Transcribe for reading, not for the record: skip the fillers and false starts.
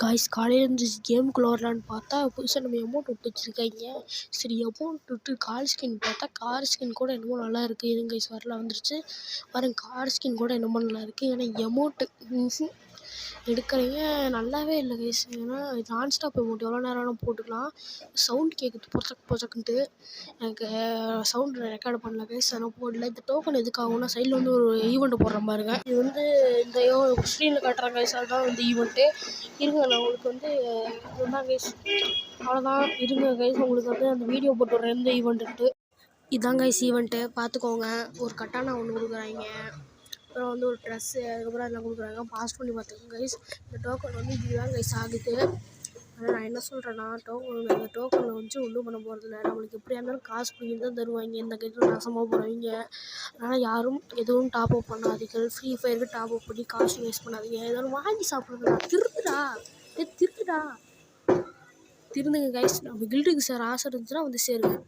Guys காலையில் எழுந்திரிச்சி கேமுக்குள்ளே வரலான்னு பார்த்தா புதுசாக நம்ம அமௌண்ட் விட்டு வச்சுருக்காங்க. சரி அமௌண்ட் விட்டு கார் ஸ்கின் பார்த்தா கார் ஸ்கின் கூட என்னமோ நல்லா இருக்குது. இருங்க கைஸ் வரலாம் வந்துருச்சு பாருங்க. கார் ஸ்கின் கூட என்னமோ நல்லா இருக்குது. ஏன்னா அமௌண்ட்டு எடுக்கிறீங்க நல்லாவே இல்லை கைஸ். ஏன்னா நான் ஸ்டாப் அமௌண்ட் எவ்வளோ நேரம் வேணால் போட்டுக்கலாம். சவுண்ட் கேட்குது பொச்சக்குன்ட்டு. எனக்கு சவுண்ட் ரெக்கார்டு பண்ணல கைஸ், அதனால் போடல. இந்த டோக்கன் எதுக்காகும்னா சைடில் வந்து ஒரு ஈவெண்ட் போடுற பாருங்க. இது வந்து இந்த ஸ்க்ரீனில் காட்டுறாங்க கைஸ், அதுதான் வந்து ஈவெண்ட்டு. இருங்க நான் உங்களுக்கு வந்து இதுதான் கைஸ், அவ்வளோதான். இருங்க கைஸ் உங்களுக்கு வந்து அந்த வீடியோ போட்டு விட்றேன் எந்த ஈவெண்ட்டு. இதுதான் கைஸ் ஈவெண்ட்டு பார்த்துக்கோங்க. ஒரு கட்டானா ஒன்று கொடுக்குறாங்க, அப்புறம் வந்து ஒரு ட்ரெஸ்ஸு, அதுக்கப்புறம் அதெல்லாம் கொடுக்குறாங்க. பாஸ் பண்ணி பார்த்துக்கோங்க கைஸ். இந்த டோக்கன் வந்து இதுதான் கைஸ் ஆகுது. ஆனால் நான் என்ன சொல்கிறேன்னா, இந்த டோக்கனில் வந்து ஒன்றும் பண்ண போகிறதில்ல. நம்மளுக்கு எப்படியா இருந்தாலும் காசு பிடிங்கி தான் தருவாங்க. இந்த கையில் நாசமாக போகிறவங்க. அதனால் யாரும் எதுவும் டாப் அப் பண்ணாதீர்கள். ஃப்ரீ ஃபயருக்கு டாப் அப் பண்ணி காசு வேஸ்ட் பண்ணாதீங்க. ஏதாவது வாங்கி சாப்பிடுங்கடா. திருந்துங்க கைஸ். நம்ம கில்டுக்கு சேர ஆசை இருந்துச்சுன்னா வந்து சேருங்க.